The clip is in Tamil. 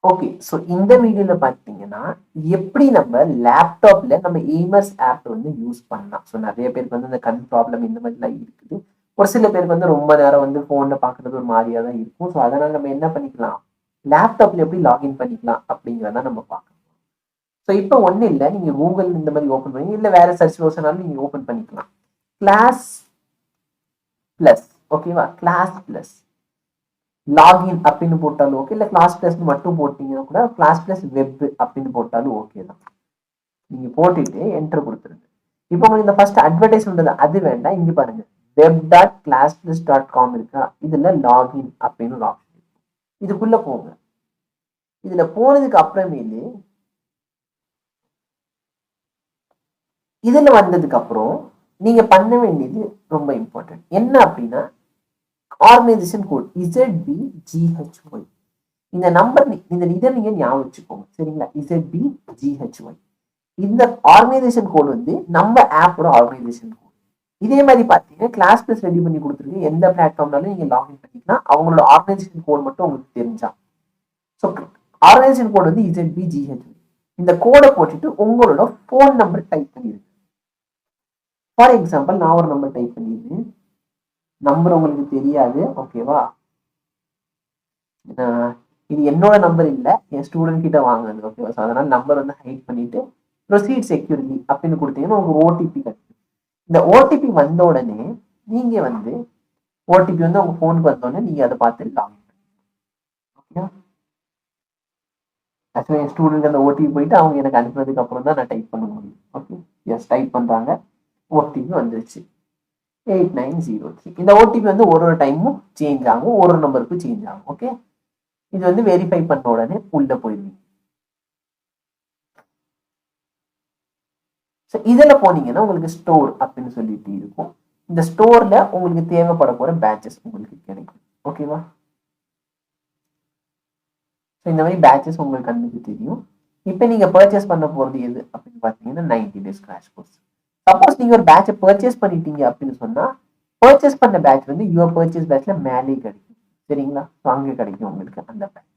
ஓகே, ஸோ இந்த வீடியோல பார்த்தீங்கன்னா எப்படி நம்ம லேப்டாப்ல நம்ம எய்மர்ஸ் ஆப் வந்து யூஸ் பண்ணலாம். ஸோ நிறைய பேருக்கு வந்து இந்த கண் ப்ராப்ளம் இந்த மாதிரிலாம் இருக்குது. ஒரு சில பேருக்கு வந்து ரொம்ப நேரம் வந்து ஃபோன்ல பார்க்குறது ஒரு மாதிரியா தான் இருக்கும். ஸோ அதனால நம்ம என்ன பண்ணிக்கலாம், லேப்டாப்ல எப்படி லாகின் பண்ணிக்கலாம் அப்படிங்கிறத நம்ம பார்க்கலாம். ஸோ இப்போ ஒன்றும் இல்லை, நீங்கள் கூகுள் இந்த மாதிரி ஓப்பன் பண்ணி இல்லை வேற சர்ச் ப்ரௌசர்னாலும் நீங்கள் ஓப்பன் பண்ணிக்கலாம். கிளாஸ் பிளஸ், ஓகேவா, கிளாஸ் பிளஸ் லாகின் அப்படின்னு போட்டாலும் ஓகே, இல்லை கிளாஸ் பிளஸ் மட்டும் போட்டீங்கன்னா கூட கிளாஸ் பிளஸ் வெப் அப்படின்னு போட்டாலும் ஓகே தான். நீங்க போட்டுட்டு என்டர் கொடுத்துருங்க. இப்போ உங்களுக்கு இந்த ஃபர்ஸ்ட் அட்வர்டைஸ்மெண்ட் அது வேண்டாம். இங்க பாருங்க, web.classplus.com இருக்கா, இதுல லாகின் அப்படின்னு ஒரு ஆப்ஷன் இருக்கு. இதுக்குள்ள போங்க. இதுல போனதுக்கு அப்புறமேலு இதுல வந்ததுக்கு அப்புறம் நீங்க பண்ண வேண்டியது ரொம்ப இம்பார்ட்டன்ட். என்ன அப்படின்னா ஆர்கனைசேஷன் கோட் IIT-JEE. இந்த நம்பர் இதை நீங்க ஞாபகம் வச்சுக்கோங்க, சரிங்களா? IIT-JEE. இந்த ஆர்கனைசேஷன் கோட் வந்து நம்ம ஆப்போட ஆர்கனைசேஷன் கோட். இதே மாதிரி பார்த்தீங்கன்னா கிளாஸ் பிளஸ் ரெடி பண்ணி கொடுத்துருக்கு. எந்த பிளாட்ஃபார்ம்னாலும் நீங்க லாகின் பண்ணிக்கலாம், அவங்களோட ஆர்கனைசேஷன் கோட் மட்டும் உங்களுக்கு தெரிஞ்சா. ஸோ ஆர்கனைசேஷன் கோட் வந்து IIT-JEE. இந்த கோடை போட்டுட்டு உங்களோட ஃபோன் நம்பர் டைப் பண்ணிடுங்க. ஃபார் எக்ஸாம்பிள் நான் ஒரு நம்பர் டைப் பண்ணிடுறேன். நம்பர் உங்களுக்கு தெரியாது, ஓகேவா? இது என்னோட நம்பர் இல்லை, என் ஸ்டூடெண்ட் கிட்ட வாங்குறது, ஓகேவா? ஸோ அதனால நம்பர் வந்து ஹைட் பண்ணிட்டு ப்ரொசீட் செக்யூரிட்டி அப்படின்னு கொடுத்தீங்கன்னா உங்களுக்கு ஓடிபி கிடைக்கும். இந்த ஓடிபி வந்த உடனே நீங்க வந்து ஓடிபி வந்து உங்க போனுக்கு வந்த உடனே நீங்க அதை பார்த்து லாகின் பண்ணுங்க. ஆக்சுவலி என் ஸ்டூடெண்ட் அந்த ஓடிபி போயிட்டு அவங்க எனக்கு அனுப்புனதுக்கு அப்புறம் தான் நான் டைப் பண்ண முடியும். ஓகே, எஸ், டைப் பண்றாங்க, ஓடிபி வந்துருச்சு 8903. இந்த ஓடிபி வந்து ஒரு டைமும் சேஞ்ச் ஆகும், ஒரு நம்பருக்கு சேஞ்ச் ஆகும். ஓகே, இது வந்து வெரிஃபை பண்ண உடனே உள்ள போயிருவீங்க. ஸோ இதில் போனீங்கன்னா உங்களுக்கு ஸ்டோர் அப்படின்னு சொல்லிட்டு இருக்கும். இந்த ஸ்டோர்ல உங்களுக்கு தேவைப்பட போற பேட்சஸ் உங்களுக்கு கிடைக்கும், ஓகேவா? ஸோ இந்த மாதிரி பேட்சஸ் உங்களுக்கு கண்ணுக்கு தெரியும். இப்போ நீங்க பர்ச்சேஸ் பண்ண போறது எது அப்படின்னு பார்த்தீங்கன்னா 90 days கிராஷ் கோர்ஸ். சப்போஸ் நீங்க ஒரு பேட்சை பர்ச்சேஸ் பண்ணிட்டீங்க அப்படின்னு சொன்னா பர்ச்சேஸ் பண்ண பேட்ச் வந்து யுவர் பர்ச்சேஸ் பேட்ச்ல மேலே கிடைக்கும், சரிங்களா? ஸோ அங்கே கிடைக்கும் உங்களுக்கு அந்த பேட்ச்.